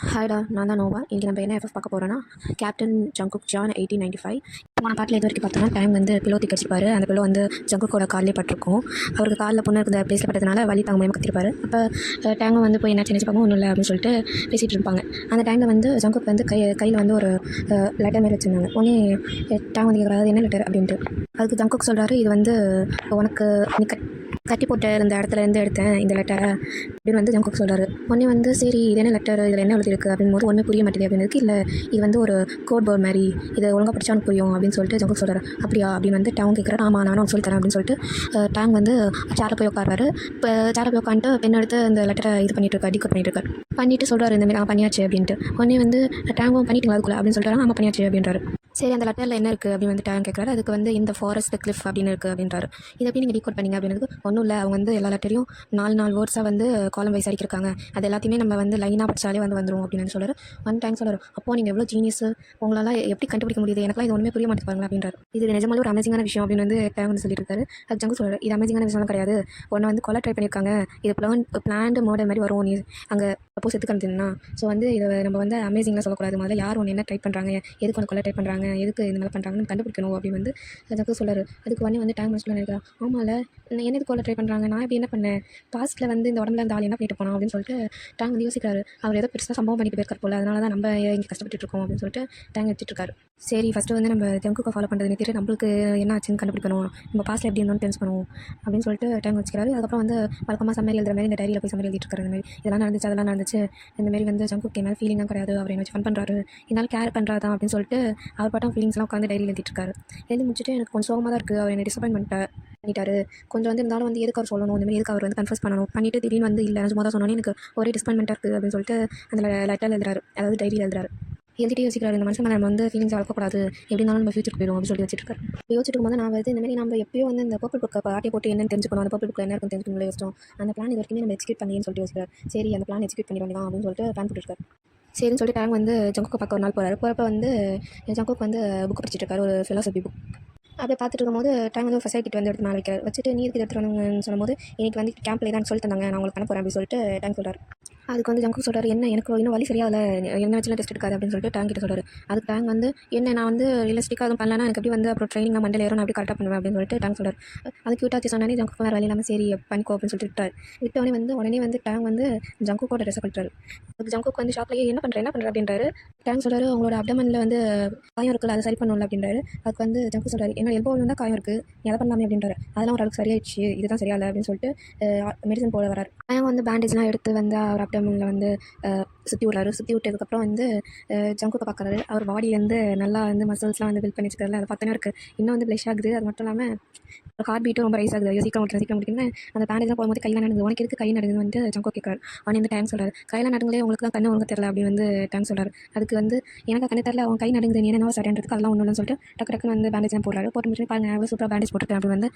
ஹாய்டா, நான் தான் நோவா. இன்றைக்கி நம்ம என்ன எஃப்எஃப் பார்க்க போகிறோன்னா, கேப்டன் ஜங்குக் ஜான் 1895. போன பாட்டில் இது வரைக்கும் பார்த்தோன்னா டேங் வந்து பிலோ தூக்கிச்சிருப்பாரு. அந்த பிலோ வந்து ஜங்குக்கோட காலிலே பட்டிருக்கும். அவருக்கு காலில் புண்ணு இருக்கிற பிளேஸில் பட்டதுனால வலி தாங்க முடியாமல் கத்திருப்பாரு. அப்போ டேங்கும் வந்து போய் என்ன சின்ன ஒன்றும் இல்லை அப்படின்னு சொல்லிட்டு பேசிகிட்டு இருப்பாங்க. அந்த டைமில் வந்து ஜங்குக் வந்து கையில் வந்து ஒரு லெட்டர் மாரி வச்சுருந்தாங்க. உடனே டேங் வந்து கேட்குறாரு, என்ன லெட்டர் அப்படின்ட்டு. அதுக்கு ஜங்குக் சொல்கிறாரு, இது வந்து உனக்கு நீ கட்டி போட்ட இந்த இடத்துலேருந்து எடுத்தேன் இந்த லெட்டரை அப்படின்னு வந்து ஜங்குக் சொல்கிறாரு. உடனே வந்து சரி இது என்ன லெட்டர், இதில் என்ன எழுதிருக்கு அப்படின்னு போது ஒன்றுமே புரிய மாட்டேங்குது அப்படின்னு இல்லை இது வந்து ஒரு கோட் போர்ட் மாதிரி, இதை ஒழுங்காக படிச்சா அவனுக்கு புரியும் அப்படின்னு சொல்லிட்டு ஜங்குக் சொல்கிறாரு. அப்படியா அப்படின்னு வந்து டேங் கேட்குறாரு. ஆமாம் நானும் சொல்லித்தரேன் அப்படின்னு சொல்லிட்டு டேங் வந்து சேரில் போய் உட்காராரு. இப்போ சேரில் போய் உட்காந்துட்டு பெண் எடுத்து அந்த லெட்டரை இது பண்ணிட்டு இருக்காரு, டிகோட் பண்ணிட்டு இருக்காரு. பண்ணிட்டு சொல்கிறாரு இந்தமாரி பண்ணியாச்சு அப்படின்ட்டு. உடனே வந்து டேங்கும் பண்ணிட்டீங்களா அதுக்குள்ள அப்படின்னு சொல்கிறாரு. ஆமாம் பண்ணியாச்சு அப்படின்றாரு. சரி அந்த லெட்டரில் என்ன இருக்குது அப்படின்னு வந்து டேங் கேட்குறாரு. அதுக்கு வந்து இந்த ஃபாரஸ்ட் கிளிஃப் அப்படின்னு இருக்குது அப்படின்றாரு. இதை எப்படி நீங்கள் டீகோட் பண்ணிங்க அப்படின்றது ஒன்றும் இல்லை, அவங்க வந்து எல்லா லெட்டரையும் 4 வேர்ட்ஸாக வந்து காலம் வைஸ் அடிக்கிருக்காங்க. அது எல்லாத்தையுமே நம்ம வந்து லைனாக படித்தாலே வந்துடும் அப்படின்னு சொல்கிறார். டேங் சொல்கிறார், அப்போ நீங்கள் எவ்வளோ ஜீனியஸ், உங்களால் எப்படி கண்டுபிடிக்க முடியுது, எனக்குலாம் இது ஒன்றுமே புரிய மாட்டேங்குது அப்படின்றாரு. இது நிஜமாலும் ஒரு அமேசிங்கான விஷயம் அப்படின்னு வந்து டேங் வந்து சொல்லியிருக்காரு. அது ஜங்கு சொல்கிறார், இது அமேசிங்கான விஷயம்லாம் கிடையாது, ஒன்று வந்து கொலை ட்ரை பண்ணியிருக்காங்க, இது பிளான்டு மர்டர் மாதிரி வரும், நீ அங்கே சப்போஸ் எடுத்துக்கிட்டீங்கன்னா. ஸோ வந்து இதை நம்ம வந்து அமேசிங்லாம் சொல்லக்கூடாது, முதல்ல யார் ஒன்று என்ன ட்ரை பண்ணுறாங்க, எதுக்கு ஒன்று கொலை ட்ரை பண்ணுறாங்க, எதுக்கு இந்த மாதிரி பண்ணுறாங்கன்னு கண்டுபிடிக்கணும் அப்படின்னு வந்து ஜங்கு சொல்கிறார். அதுக்கு வந்து டேங் மனசுல நினைக்கிறா, ஆமாம்ல என்ன எதுக்கு கொலை ட்ரை பண்ணுறாங்க, நான் எப்படி என்ன பண்ணேன், பாஸ்ட்டில் வந்து இந்த உடம்புல இந்த ஆள் என்ன பண்ணிட்டு போனோம் அப்படின்னு சொல்லிட்டு டேங் வந்து யோசிக்கிறாரு. அவர் ஏதோ பெருசாக சம்பவம் பண்ணிட்டு போயிருக்கார் போல, அதனால தான் நம்ம இங்கே கஷ்டப்பட்டு இருக்கோம் அப்படின்னு சொல்லிட்டு டேங் வச்சுட்டு இருக்காரு. சரி ஃபஸ்ட்டு வந்து நம்ம ஜங்குக்கை ஃபாலோ பண்ணுறது நிறுத்திட்டு நம்மளுக்கு என்ன ஆச்சுன்னு கண்டுபிடிக்கணும், நம்ம பாஸ்ட்டில் எப்படி இருந்தோம்னு தெரிஞ்சுக்கணும் அப்படின்னு சொல்லிட்டு டேங் வச்சுக்கிறாரு. அதுக்கப்புறம் வந்து வழக்கமாக சம்மரி எழுதுற மாதிரி இந்த டைரியில் போய் சம்மரி எழுதிட்டு இருக்காரு. இந்த மாதிரி இதெல்லாம் நடந்துச்சு அதெல்லாம் நடந்துச்சு, இந்தமாரி வந்து ஜங்குக்கு மேலே ஃபீலிங்காக கிடையாது, அவர் என்ன வச்சு ஃபன் பண்ணுறாரு, இதனால கேர் பண்ணுறாதான் அப்படின்னு சொல்லிட்டு அவர் பாட்டம் ஃபீலிங்ஸ்லாம் உட்காந்து டைரியில் எழுதிட்டு இருக்காரு. எழுதி முடிச்சுட்டு எனக்கு கொஞ்சம் சோகமாக தான் இருக்குது, அவர் என்னை டிசப்பாயின்ட் பண்ணிட்டாரு கொஞ்சம் வந்து இருந்தாலும் வந்து எதுக்கு அவர் சொல்லணும், இந்த மாதிரி எதுக்கு அவர் வந்து கன்ஃபர்ஸ் பண்ணணும் பண்ணிட்டு திடீர்னு வந்து இல்லை சும்மா தான் சொன்னோன்னே எனக்கு ஒரே டிசப்பாயின்மெண்ட்டாக இருக்குது அப்படின்னு சொல்லிட்டு அந்த லெட்டர் எழுதுறாரு, அதாவது டைரியில் எழுதுறாரு. எழுதிட்டு யோசிக்கிறாரு, இந்த மனுஷன் நம்ம வந்து ஃபீலிங்ஸ் வளர்க்கக்கூடாது, எப்படி இருந்தாலும் நம்ம ஃபியூச்சருக்கு போயிடும் அப்படின்னு சொல்லி வச்சுருக்காரு. யோசிச்சுட்டு போது நான் வந்து இந்த மாதிரி நம்ம எப்பயோ வந்து இந்த பர்பிள் புக்கை பாட்டி போட்டு என்னன்னு தெரிஞ்சுக்கணும், அந்த பர்பிள் புக்கில் என்ன இருக்குன்னு தெரிஞ்சுக்கணும் யோசிச்சோம். அந்த பிளான் இது வரைக்கும் நம்ம எக்ஸிக்யூட் பண்ணின்னு சொல்லிட்டு யோசிக்கிறார். சரி அந்த பிளான் எக்ஸிக்யூட் பண்ணி வேண்டாம் அப்படின்னு சொல்லிட்டு பிளான் போட்டுருக்காரு. சரின்னு சொல்லிட்டு டேங் வந்து ஜங்குக்கு பார்க்க ஒரு நாள் போகிறாரு. போகிறப்ப வந்து ஜங்குக்கு வந்து புக்கு படிச்சுட்டு இருக்காரு, ஒரு ஃபிலாசபி புக். அப்படியே பார்த்துட்டு இருக்கும்போது டேங் வந்து ஃபர்ஸ்ட் கிட்ட வந்து எடுத்து மேலே வைக்கிறார். வச்சுட்டு நீ இதுக்கு எடுத்துட்டு வரணுங்கன்னு சொல்லும்போது இன்னைக்கு வந்து கேம்பில் தான் சொல்லிட்டு தந்தாங்க, நான் உங்களுக்கு பண்ண போகிறேன் அப்படின்னு சொல்லிட்டு டேங் சொல்கிறார். அதுக்கு வந்து ஜங்கு சொல்கிறார், என்ன எனக்கு இன்னும் வழி சரியாகல, என்ன வச்சுலாம் டெஸ்ட் எடுக்காது அப்படின்னு சொல்லிட்டு டேங் கிட்ட சொல்கிறார். அதுக்கு டேங் வந்து என்ன நான் வந்து ரியலிஸ்டிக்காக அதுவும் பண்ணலன்னா எனக்கு எப்படி வந்து அப்புறம் ட்ரைனிங் மண்டல ஏறும், நான் அப்படி கரெக்டாக பண்ணுவேன் அப்படின்னு சொல்லிட்டு டேங் சொல்கிறார். அது க்யூட்டாச்சு சொன்னானே ஜங்கு வேறு வழி இல்லாமல் சரி பண்ணிக்கோ அப்படின்னு சொல்லிட்டு விட்டார். உடனே வந்து டேங் வந்து ஜங்குக்கோட ட்ரெஸ்ஸை கட்டுறாரு. அதுக்கு ஜங்குக்கு வந்து ஷாப்லேயே என்ன பண்ணுற அப்படின்றாரு. டேங் சொல்கிறாரு, அவங்களோட அப்டமனில் வந்து காயம் இருக்குல்ல, அதை சரி பண்ணல அப்படின்றாரு. அதுக்கு வந்து ஜங்கு சொல்கிறாரு, என்னோட எல்போவில் தான் காயம் இருக்குது, நீ அதை பண்ணலாமே அப்படின்றாரு. அதெல்லாம் ஒரு அளவுக்கு சரியாயிடுச்சு, இதுதான் சரியாயில்லை அப்படின்னு சொல்லிட்டு மெடிசன் போட வராரு. டேங் வந்து பேண்டேஜ்லாம் எடுத்து வந்து அவர் அப்டமனில் வந்து சுற்றி விட்றாரு. சுற்றி விட்டதுக்கப்புறம் வந்து ஜங்குக்கை பார்க்குறாரு. அவர் பாடியிலேருந்து நல்லா வந்து மசில்ஸ்லாம் வந்து பில்ட் பண்ணி வச்சுக்கிறாரு. அதை பார்த்தோன்னா இருக்குது இன்னும் வந்து ப்ளஷ் ஆகுது. அது மட்டும் இல்லாமல் ஹார்ட் பீட்டும் ரொம்ப ரைஸ் ஆகுது. சீக்கிரம் முடிக்கணும்னு அந்த பேண்டேஜ்லாம் போகும்போது கையில் நடுங்குது. உனக்கு எதுக்கு கை நடுங்குது வந்து ஜங்கு கேட்குறாரு. அவன் வந்து டேங் சொல்கிறார், கையில் நடுங்களே உங்களுக்கு தான் கண்ணு ஒழுங்கு தெரியல அப்படின்னு வந்து டேங் சொல்கிறார். அதுக்கு வந்து எனக்கு கண்ணு தெரியல, அவன் கை நடுங்குது, நீ என்னவோ சரின்றதுக்கு அதெல்லாம் ஒன்றும் சொல்லிட்டு டக்குன்னு வந்து பேண்டேஜ்லாம் போடுறாரு. போட்டு முடிச்சு பாருங்க எவ்வளோ சூப்பராக பேண்டேஜ் போட்டுருக்கேன் அப்படின்னு வந்து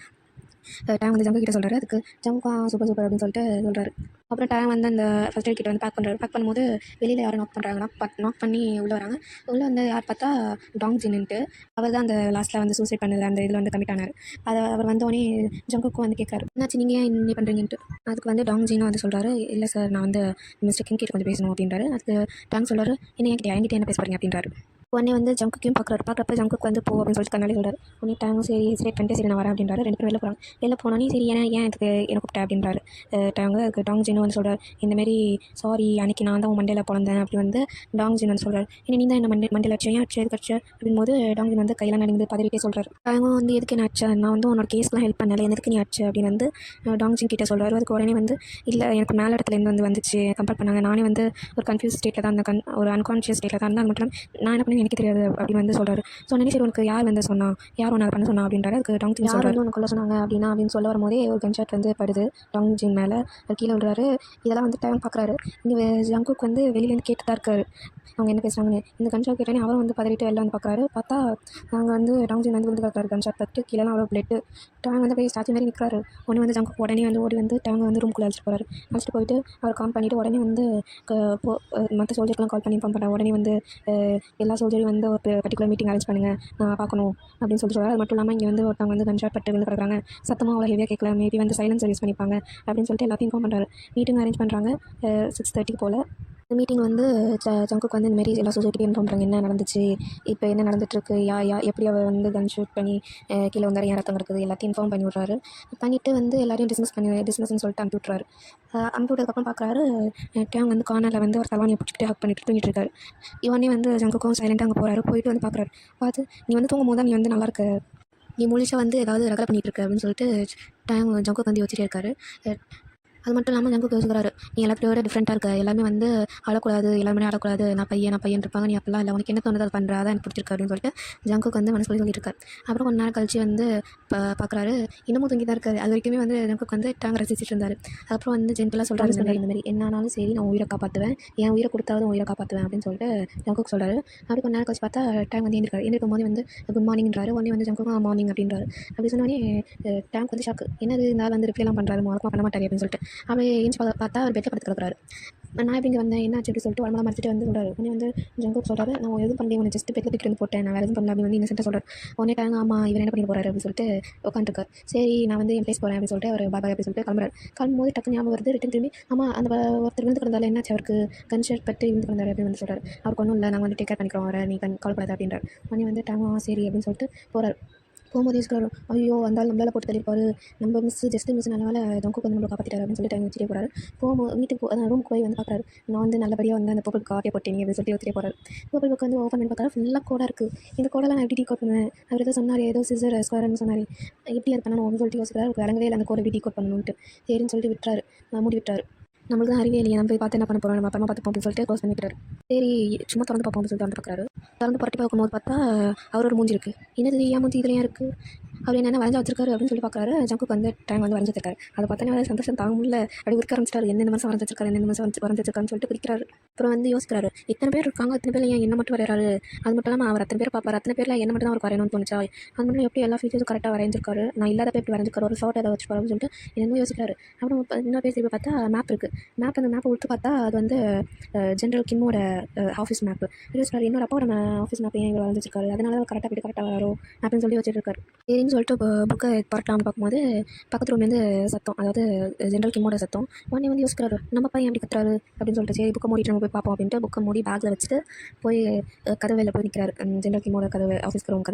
டேங் வந்து ஜங்கு கிட்ட சொல்கிறாரு. அதுக்கு ஜங்குக்கா சூப்பர் அப்படின்னு சொல்லிட்டு சொல்கிறாரு. அப்புறம் டேங் வந்து அந்த ஃபர்ஸ்ட் எய்ட் கிட்ட வந்து பேக் பண்ணும்போது வெளியில் யாரும் நாக் பண்ணுறாங்க. நாக் பண்ணி உள்ளே வராங்க. உள்ளே வந்து யார் பார்த்தா டாங் ஜின்னுட்டு, அவர் தான் அந்த லாஸ்ட்டில் வந்து சூசைட் பண்ணது அந்த இதில் வந்து கமிட் ஆனார். அதை அவர் வந்தோடனே ஜங்குக்கும் வந்து கேட்காரு, என்னாச்சு நீங்கள் ஏன் இன்னும் பண்ணுறீங்கன்ட்டு. அதுக்கு வந்து டாங் ஜினும் வந்து சொல்கிறாரு, இல்லை சார் நான் வந்து மிஸ்டர் கிங் கிட்ட கொஞ்சம் பேசணும் அப்படின்றாரு. அதுக்கு டேங் சொல்கிறாரு, என்ன என்கிட்ட என்ன பேச போகிறீங்க அப்படின்றாரு. உடனே வந்து ஜங்குக்கையும் பார்க்குறப்ப ஜங்குக்கு வந்து போ அப்படின்னு சொல்லிட்டு கண்ணாடி சொல்கிறார். உடனே டேங்கும் சரி ஸ்ட்ரேட் பண்ணிட்டு சரி நான் வரேன் அப்படின்றாரு. 2 பேரும் வெளில போகிறாங்க. வெளில போனோன்னே சரி ஏன் இதுக்கு என்ன கூப்பிட்டேன் அப்படின்றாரு டேங்கு. அதுக்கு டாங் ஜின்னு வந்து சொல்கிறார், இந்தமாரி சாரி அன்றைக்கி நான் தான் உன் மண்டையில் பிறந்தேன் அப்படி வந்து டாங் ஜின் வந்து சொல்கிறார். நீ தான் என்ன மண்டையில் அடிச்சு ஏன் அடிச்சு எதுக்கு அடிச்சு அப்படின்போது டாங் ஜின் வந்து கையெல்லாம் நடுங்குது பதறிட்டே சொல்கிறார். டேங்கும் வந்து எதுக்கு என்ன அடிச்சேன், நான் வந்து உன்னோட கேஸ்லாம் ஹெல்ப் பண்ணலை, எதுக்கு நீ அடிச்சு அப்படின்னு வந்து டாங் ஜின் கிட்டே சொல்கிறார். அதுக்கு உடனே வந்து இல்லை எனக்கு மேலே இடத்துலேருந்து வந்துச்சு கம்பேர் பண்ணாங்க, நானே வந்து ஒரு கன்ஃபியூஸ் ஸ்டேட்டில் தான் இருந்தேன், ஒரு அன்கான்ஷியஸ் ஸ்டேட்டில் தான் இருந்தேன், அது மட்டும் நான் என்ன பண்ணி எனக்கு தெரியாது அப்படின்னு வந்து சொல்கிறாரு. ஸோ உடனே சரி உனக்கு யார் வந்து சொன்னா, யார் ஒன்று அதை பண்ண சொன்னா அப்படின்றாரு. அதுக்கு டாங் ஜின் சொல்கிறாரு, ஒன்று கொள்ள சொன்னாங்க அப்படின்னு சொல்ல வரும்போதே ஒரு கன்ஷாட் வந்து படுது டாங் ஜின் மேலே. அது கீழே விடுறாரு. இதெல்லாம் வந்து டேங் பார்க்குறாரு. இங்கே ஜங்குக்கு வந்து வெளியிலேருந்து கேட்டு தான் இருக்காரு அவங்க என்ன பேசுகிறாங்கன்னு. இந்த கன்ஷாட் கேட்டோன்னே அவரும் வந்து பதறிட்டு வெளில வந்து பார்க்குறாரு. பார்த்தா நாங்கள் வந்து டாங் ஜின் வந்து விழுந்து பார்க்குறாரு. கன்ஷாட் பட்டு கீழெல்லாம் அவ்வளோ பிளட்டு. டேங் வந்து போய் ஸ்டாச்சு மாதிரி நிற்கிறாரு. ஒன்று வந்து ஜங்குக்கு உடனே வந்து ஓடி வந்து டேங் வந்து ரூம்குள்ளே அழைச்சிட்டு போயிட்டு அவர் காம் பண்ணிவிட்டு உடனே வந்து மற்ற சோல்ஜருக்கெலாம் கால் பண்ணி இன்ஃபார்ம் பண்ணுறாரு. உடனே வந்து எல்லா சோல்ஜரையும் வந்து ஒரு பர்டிகுலர் மீட்டிங் அரேஞ்ச் பண்ணுங்கள், நான் பார்க்கணும் அப்படின்னு சொல்லிட்டு சொல்கிறார். அது மட்டும் இல்லாமல் இங்கே வந்து ஒருத்தவங்க வந்து கன்ஷாட் பட்டு வந்து கிடக்குறாங்க, சத்தமாக அவ்வளோ ஹெவியாக கேட்கல, மேபி வந்து சைலன்ஸ் யூஸ் பண்ணிப்பாங்க அப்படின்னு சொல்லிட்டு எல்லாத்தையும் இன்ஃபார்ம் பண்ணுறாரு. மீட்டிங் அரேஞ்ச் பண்ணுறாங்க 6:30 போல். மீட்டிங் வந்து ஜங்குக்கு வந்து இந்தமாரி எல்லா சொசைட்டியும் இன்ஃபார்ம் பண்ணுறாங்க என்ன நடந்துச்சு, இப்போ என்ன நடந்துட்டுருக்கு, எப்படி அவள் வந்து கன் ஷூட் பண்ணி கீழே வந்தாரு, ஏன் ரத்தம் இருக்குது எல்லாத்தையும் இன்ஃபார்ம் பண்ணி விட்றாரு. பண்ணிவிட்டு வந்து எல்லாரையும் டிஸ்மிஸ்ன்னு சொல்லிட்டு அனுப்பி விட்றாரு. அனுப்பி விட்டதுக்கப்புறம் பார்க்குறாரு, டேங் வந்து கார்னரில் வந்து ஒரு தலைவாணியை பிடிச்சிக்கிட்டு ஹக் பண்ணிட்டு தூங்கிட்டு இருக்காரு. இவனே வந்து ஜங்குக்கும் சைலண்டாக அங்கே போகிறாரு. போயிட்டு வந்து பார்க்குறாரு. பார்த்து நீ வந்து தூங்கும் போது தான் நீ வந்து நல்லா இருக்க, நீ முழிச்சா வந்து ஏதாவது ரகலை பண்ணிகிட்டு இருக்க அப்படின்னு சொல்லிட்டு டேங் ஜங்குக்கு வந்து யோசிச்சுட்டே இருக்காரு. அது மட்டும் இல்லாமல் ஜங்குக்கு யோசிக்கிறாரு, நீ எல்லாத்தையும் விட டிஃப்ரெண்ட்டாக இருக்க, எல்லாமே வந்து அழக்கூடாது, எல்லாருமே அழக்கூடாது, நான் பையன் இருப்பாங்க, நீ அப்பெல்லாம் இல்லை, உனக்கு என்ன தோணுது அதை பண்ணுற, அதான் எனக்கு பிடிச்சிருக்கு அப்படின்னு சொல்லிட்டு ஜங்குக்கு வந்து மனசுல சொல்லிட்டு இருக்காரு. அப்புறம் கொஞ்ச நேரம் கழிச்சு வந்து பார்க்குறாரு, இன்னமும் தூங்கி தான் இருக்காரு. அது வரைக்குமே வந்து ஜங்குக்கு வந்து டேங் ரசிச்சுட்டு இருந்தார். அப்புறம் வந்து ஜென்டலாக சொல்கிறாரு, இந்த மாதிரி என்னானாலும் சரி நான் உயிரை காப்பாற்றுவேன், என் உயிரை கொடுத்தாவது உயிரை காப்பாற்றுவேன் அப்படின்னு சொல்லிட்டு ஜங்குக்கு சொல்கிறாரு. அப்படி கொஞ்ச நேரம் கழிச்சு பார்த்தா டேங் வந்து எழுந்திருக்கும் போது வந்து குட் மார்னிங்ன்றாரு. உடனே வந்து ஜங்குக்கு மார்னிங் அப்படின்றாரு. அப்படி சொன்னோடனே டேங்க் வந்து ஷாக்கு, என்னது இந்த ஆள் வந்து ரிப்ளைலாம் பண்ணுறாரு, வழக்கமாக பண்ண மாட்டாரு அப்படின்னு சொல்லிட்டு அவன் ஏஞ்சி பார்த்தா அவர் பெட்டில் படுத்து கிடக்குறாரு. நான் எப்படி இங்கே வந்தேன், என்னாச்சு அப்படி சொல்லிட்டு உடம்பெல்லாம் மறைச்சிட்டு வந்து சொல்கிறாரு. உடனே வந்து ஜங்குக் சொல்கிறாரு, நான் எதுவும் பண்ணல, உன்னை ஜஸ்ட் பெட்டில் தூக்கிட்டு வந்து போட்டேன், நான் வேறு எதுவும் பண்ணல அப்படின்னு வந்து இன்னசென்ட்டாக சொல்கிறார். உடனே டேங் ஆமாம் இவர் என்ன பண்ணிட்டு போகிறாரு அப்படின்னு சொல்லிட்டு உட்காந்துருக்கார். சரி நான் வந்து என் பிளேஸ் போகிறேன் அப்படின்னு சொல்லிட்டு அவர் பாய் அப்படின்னு சொல்லிட்டு கிளம்புறாரு. கிளம்பும்போது டக்கு ஞாபகம் வருது, ரிட்டன் திரும்பி ஆமாம் அந்த ஒருத்தர் விழுந்து கிடந்தால என்னாச்சு அவருக்கு, கன் ஷர்ட் பட்டு விழுந்து கிடந்தாரு அப்படின்னு வந்து சொல்கிறார். அவருக்கு ஒன்றும் இல்லை, நாங்கள் வந்து டேக் கேர் பண்ணிக்கிறோம் அவரை, நீ கவலைப்படாத அப்படின்றார். உடனே வந்து டேங் சரி அப்படின்னு சொல்லிட்டு போகிறார். போகும்போது யோசிக்கிறாரு, ஐயோ அந்த நம்மளால் போட்டு தள்ளிப்பாரு, நம்ம ஜஸ்ட் மிஸ் நல்ல ஜங்குக்கு வந்து நம்மளை காப்பாற்றிட்டாரு அப்படின்னு சொல்லிட்டு வச்சுட்டே போகிறாரு. போகும்போது வீட்டுக்கு ரூமுக்கு போய் வந்து பார்க்குறாரு, நான் வந்து நல்லபடியாக வந்து அந்த பர்பிள் காப்பியை போட்டேன் அப்படின்னு சொல்லிட்டு வச்சுட்டே போகிறாரு. பர்பிள் புக் வந்து ஓப்பன் பண்ணி பார்க்குறாரு, ஃபுல்லாக கோடாக இருக்குது. இந்த கோடெல்லாம் நான் எப்படி டீகோட் பண்ணுவேன், அவர் ஏதோ சொன்னார், ஏதோ சிசர் ஸ்கொயர்னு சொன்னார், எப்படி அது பண்ணணும் அப்படின்னு சொல்லிட்டு யோசிக்கிறாரு. விளங்கவே இல்லை அந்த கோடை எப்படி டீகோட் பண்ணணுன்ட்டு. சரின்னு சொல்லிட்டு விட்டுறாரு, மூடி விட்டுறாரு. நம்மளுக்கு தான் அறிவே இல்லையே, நம்ம போய் பார்த்து என்ன பண்ண போகிறோம், நம்ம அப்புறமா பார்த்துப்போம் அப்படின்னு சொல்லிட்டு க்ளோஸ் பண்ணிக்கிறாரு. சரி சும்மா திறந்து பார்ப்போம் அப்படின்னு சொல்லிட்டு வந்து பார்க்குறாரு. திறந்து புரட்டி பார்க்கும்போது பார்த்தா அவரோட மூஞ்சி இருக்குது. என்னது ஏன் மூஞ்சி இதுலையும் இருக்குது, அவர் என்னென்ன வரைஞ்சி வச்சிருக்காரு அப்படின்னு சொல்லி பார்க்குறாரு. ஜங்குக்கு வந்து டேங் வந்து வரைஞ்சி வச்சிருக்காரு. அதை பார்த்தா சந்தோஷம் தாங்க முடியல, அப்படி இருக்க ஆரம்பிச்சிட்டாரு. எந்தெந்த மனசு வரைஞ்சி வச்சிருக்காரு, எந்தெந்த மனசு வரைஞ்சி வச்சிருக்காருன்னு சொல்லிட்டு பிடிக்கிறாரு. அப்புறம் வந்து யோசிக்கிறாரு, இத்தனை பேர் இருக்காங்க, இத்தனை பேர் ஏன் என்ன மட்டும் வரையறாரு, அது மட்டும் இல்லாமல் அவர் அத்தனை பேர் பார்ப்பார், அத்தனை பேரில் என்ன மட்டும் தான் அவருக்கு வரையணும்னு தோணுச்சா, அது மட்டும் எப்படி எல்லா ஃபீச்சர்ஸும் கரெக்டாக வரைஞ்சிருக்காரு, நான் இல்லாதப்ப எப்படி வரைஞ்சிருக்காரு, ஒரு ஷார்ட் ஏதாவது வச்சுருக்காரு அப்படின்னு சொல்லிட்டு என்னமோ யோசிக்கிறாரு. அப்புறம் இன்னொரு பேர் திருப்பி பார்த்தா மேப் இருக்குது. அந்த மேப்பை கொடுத்து பார்த்தா அது வந்து ஜென்ரல் கிம்மோட ஆஃபீஸ் மேப்பு. யோசிக்கிறாரு, என்னோட அப்பாவோட ஆஃபீஸ் மேப் ஏன் இவர் வரைஞ்சிருக்காரு, அதனால தான் கரெக்டாக போய்ட்டு கரெக்டாக வரும் அப்படின்னு சொல்லி வச்சுட்டு இருக்காரு. சரின்னு சொல்லிட்டு புக்கை பரட்டான்னு பார்க்கும்போது பக்கத்து ரூம்லேருந்து சத்தம், அதாவது ஜென்ரல் கிம்மோட சத்தம். உடனே வந்து யோசிக்கிறாரு, நம்ம பையன் எப்படி கத்துறாரு அப்படின்னு சொல்லிட்டு சரி புக்கை மூடிட்டு நம்ம போய் பார்ப்போம் அப்படின்ட்டு புக்கை மூடி பேக்கில் வச்சுட்டு போய் கதவையில் போய் நிற்கிறாரு. ஜென்ரல் கிம்மோட ரூம்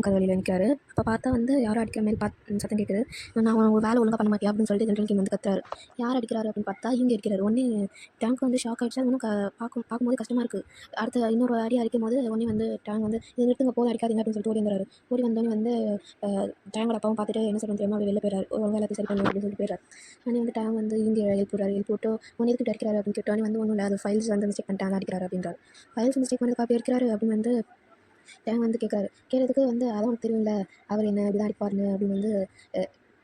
கதவெளியில் நிற்கிறாரு. அப்போ பார்த்தா வந்து யாரும் அடிக்கிற மாதிரி சத்தம் கேட்குது. நான் ஒரு வேலை ஒழுங்காக பண்ண மாட்டேன் அப்படின்னு சொல்லிட்டு ஜென்ரல் கிம் வந்து கத்துறாரு. யார் அடிக்கிறாரு அப்படின்னு பார்த்தா இவங்க அடிக்கிறாரு. ஒன்று டேங்க் வந்து ஷாக் ஆகிடுச்சு. அது ஒன்றும் பார்க்கும்போது கஷ்டமாக இருக்குது. அடுத்த இன்னொரு அடி அடிக்கும் போது ஒன்றே வந்து டேங்க் வந்து இது நிறுத்துங்க போதும் அடிக்காதீங்க அப்படின்னு சொல்லிட்டு ஓடி வந்துறாரு. ஓடி வந்தோடனே வந்து டேங்கோட அப்பாவும் பார்த்துட்டு என்ன சொல்கிறது தெரியாமல் அப்படி வெளில போயிறாரு. ஒழுங்காக எல்லாத்தையும் சரி பண்ணணும் அப்படின்னு சொல்லிட்டு போயிறாரு. உடனே வந்து டேங்க் வந்து இங்கே எழுப்பி விட்டு ஒன்று எதுக்கு அடிக்கிறாரு அப்படின்னு கேட்டோன்னே வந்து ஒன்றும் இல்லை, அது ஃபைல்ஸ் வந்து மிஸ்டேக் பண்ணிட்டாங்க அடிக்கிறாரு அப்படின்றாரு. ஃபைல்ஸ் மிஸ்டேக் பண்ணது காப்பி இருக்கிறாரு அப்படின்னு வந்து டேங்க் வந்து கேட்குறாரு. கேட்கறதுக்கு வந்து அதான் உனக்கு தெரியும்ல அவர் என்ன இப்படி தான் அடிப்பாருன்னு அப்படின்னு வந்து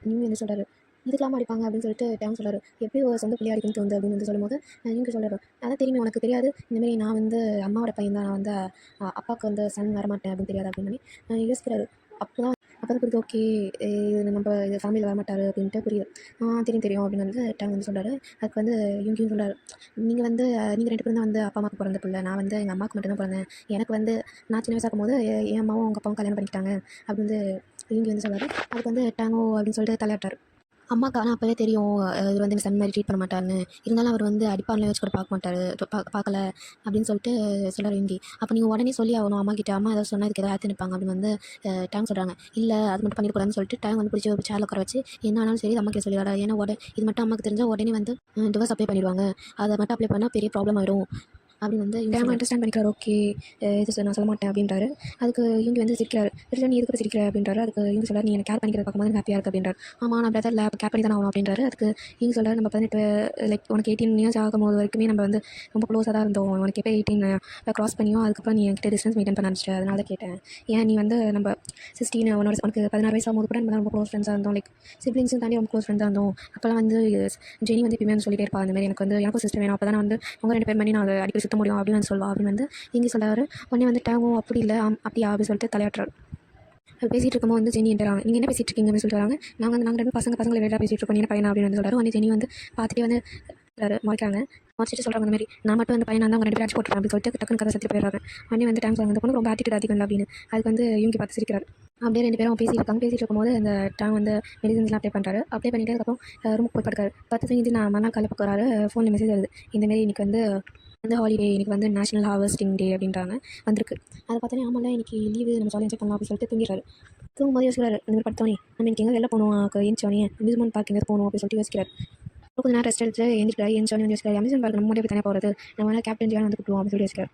நீங்கள் என்ன சொல்கிறாரு, இதுக்கெல்லாமல் அடிப்பாங்க அப்படின்னு சொல்லிட்டு டேங்க் சொல்கிறாரு. எப்படி ஒரு சொந்த பிள்ளையா அடிக்கணும்னு தோணுது அப்படின்னு வந்து சொல்லும்போது நீங்கள் சொல்கிறாரு, அதான் தெரியுமே உனக்கு தெரியாது, இந்தமாரி நான் வந்து அம்மாவோட பையன் தான், நான் வந்து அப்பாவுக்கு வந்து சன் வரமாட்டேன் அப்படின்னு தெரியாது அப்படின்னு யோசிக்கிறாரு. அப்போ தான் புரியுது, ஓகே இது நம்ம இது ஃபேமிலியில் வரமாட்டார் அப்படின்ட்டு புரியுது. தெரியும் அப்படின்னு வந்து டேங்க் வந்து சொல்கிறாரு. அதுக்கு வந்து இவங்க சொல்கிறாரு, நீங்கள் 2 பேரும் தான் வந்து அப்பா அம்மாவுக்கு பிறந்த பிள்ளை, நான் வந்து எங்கள் அம்மாவுக்கு மட்டும் தான் பிறந்தேன், எனக்கு வந்து நான் சின்ன வயசாக இருக்கும்போது என் அம்மாவும் அவங்க அப்பாவும் கல்யாணம் பண்ணிக்கிட்டாங்க அப்படின்னு வந்து இவங்க வந்து சொல்கிறாரு. அதுக்கு வந்து டேங்கோ அப்படின்னு சொல்லிட்டு தலையாட்டார். அம்மாவுக்கு ஆனால் அப்போவே தெரியும் இவர் வந்து சன் மாதிரி ட்ரீட் பண்ண மாட்டார்னு, இருந்தாலும் அவர் வந்து அடிப்பார்னு வச்சு கூட பார்க்க மாட்டார், பார்க்கல அப்படின்னு சொல்லிட்டு சொல்கிறார் இங்கி. அப்போ நீங்கள் உடனே சொல்லி ஆகணும் அம்மா கிட்ட, அம்மா ஏதாவது சொன்னால் இதுக்கு ஏதாவது ஆற்று நிற்பாங்க அப்படின்னு வந்து டேங்க் சொல்கிறாங்க. இல்லை அது மட்டும் பண்ணிடக்கூடாதுன்னு சொல்லிட்டு டேங்க் வந்து பிடிச்சி ஒரு சேரில் உட்கார வச்சு என்ன ஆனாலும் சரி அம்மா கிட்ட சொல்லிடாடா, ஏன்னா இது மட்டும் அம்மாவுக்கு தெரிஞ்சால் உடனே வந்து டிவோர்ஸ் அப்ளை பண்ணிடுவாங்க, அதை மட்டும் அப்ளை பண்ணால் பெரிய ப்ராப்ளம் ஆகிடும் அப்படின்னு வந்து டேம் அண்டர்ஸ்டாண்ட் பண்ணிக்கிறார். ஓகே இது நான் சொல்ல மாட்டேன் அப்படின்றாரு. அதுக்கு இவங்க வந்து சிரிக்கிறாரு. இல்லை நீ எதுக்கு சிரிக்கிற அப்படின்றாரு. அதுக்கு இவங்க சொல்கிறார், நீ எனக்கு கேர் பண்ணிக்கிற பார்க்கும்போது ஹாப்பியாக இருக்குது அப்படின்றார். ஆமாம் நான் பிரதர் லேப் கேர் பண்ணி தான் ஆகணும் அப்படின்றாரு. அதுக்கு இவங்க சொல்கிறார், நம்ம 18 லைக் உனக்கு 18 இயர்ஸ் ஆகும்போது வரைக்குமே நம்ம வந்து ரொம்ப க்ளோஸாக தான் இருந்தோம், உனக்கு எப்போ 18 க்ராஸ் பண்ணியோ அதுக்கப்புறம் நீ என்கிட்ட டிஸ்டன்ஸ் மெயின்டைன் பண்ண ஆரம்பிச்சிட்ட, அதனால தான் கேட்டேன். ஏன் நீ வந்து நம்ம 16 உனக்கு 16 வயசு ஆகும்போது கூட நம்ம ரொம்ப க்ளோஸ் ஃப்ரெண்ட்ஸாக இருந்தோம், லைக் சிப்ளிங்ஸும் தாண்டி ரொம்ப க்ளோஸ் ஃப்ரெண்ட்ஸாக இருந்தோம். அப்போல்லாம் வந்து ஜெனி வந்து எப்பயுமே சொல்லிட்டே இருப்பா, அந்த மாதிரி எனக்கும் சிஸ்டம் வேணும், அப்போ தான் வந்து உங்கள் 2 பேர் பண்ணி நான் அதை அடிக்கடி சுத்த முடியும் அப்படின்னு சொல்லுவா அப்படின்னு வந்து இங்கே சொல்கிறாரு. உடனே வந்து டேங்கோ அப்படி இல்லை அப்படியா அப்படின்னு சொல்லிட்டு தலையாட்டுறாரு. பேசிகிட்டு இருக்கும்போது வந்து ஜெனி என்கிறாங்க. நீங்கள் என்ன பேசிகிட்டு இருக்கீங்க அப்படின்னு சொல்லிட்டு நாங்கள் 2 பசங்களை வெளியே பேசிகிட்டு இருக்கோம், என்ன பையனா அப்படின்னு வந்து சொல்கிறாரு. உடனே ஜெனி வந்து பார்த்துட்டு வந்து மறைக்கிறாங்க. மறைச்சிட்டு சொல்கிறாங்க, இந்த மாதிரி நான் மட்டும் வந்து பையன் தான் அவங்க 2 பேர் அடிச்சு போட்டுருக்கேன் அப்படின்னு சொல்லிட்டு டக்குன்னு கதை சத்தி போயிடுறாங்க. உடனே வந்து டேங்க் அந்த பொண்ணு ரொம்ப ஆட்டிடியூட் அதிகம் அப்படின்னு அதுக்கு வந்து இவங்க பார்த்து சிரிக்கிறாரு. அப்படியே 2 பேரும் பேசிகிட்டு இருக்கும்போது அந்த டேங்க் வந்து மெடிசன்ஸ்லாம் அப்ளை பண்ணுறாரு. அப்ளை பண்ணிட்டு அதுக்கப்புறம் ரூமுக்கு போய் படுக்காரு. 10 செஞ்சு நான் மறுநாள் காலையில் பார்க்குறாரு. ஃபோனில் மெசேஜ் வருது, இந்தமாரி இன்றைக்கி வந்து வந்து ஹாலிடே இன்னைக்கு வந்து நேஷனல் ஹார்வெஸ்டிங் டே அப்படின்றாங்க வந்திருக்கு. அதை பார்த்தோன்னே ஆமாம்ல இன்னைக்கு லீவு நம்ம ஜாலியாக என்ஜாய் பண்ணலாம் அப்படின்னு சொல்லிட்டு தூங்கிடுறாரு. தூங்கும்போது யோசிக்கிறாரு இந்த மாதிரி படுத்தோன்னே நம்ம இன்னைக்கு எங்கே வெளில போகணும் ஏஞ்சோனே அம்யூஸ்மெண்ட் பார்க் எங்கே போகணும் அப்படின்னு சொல்லிட்டு யோசிக்கிறார். கொஞ்சம் நேரம் ரெஸ்ட் எடுத்து எழுந்திரிக்கிறாரு. ஏஞ்சோனே வந்து யோசிக்கிறாரு அம்யூஸ்மெண்ட் பார்க் நம்ம மட்டும் எப்படி தனியாக போகிறது, நம்ம வேணா கேப்டன் ஜான் வந்து கூப்பிடுவோம் அப்படின்னு சொல்லி யோசிக்கிறார்.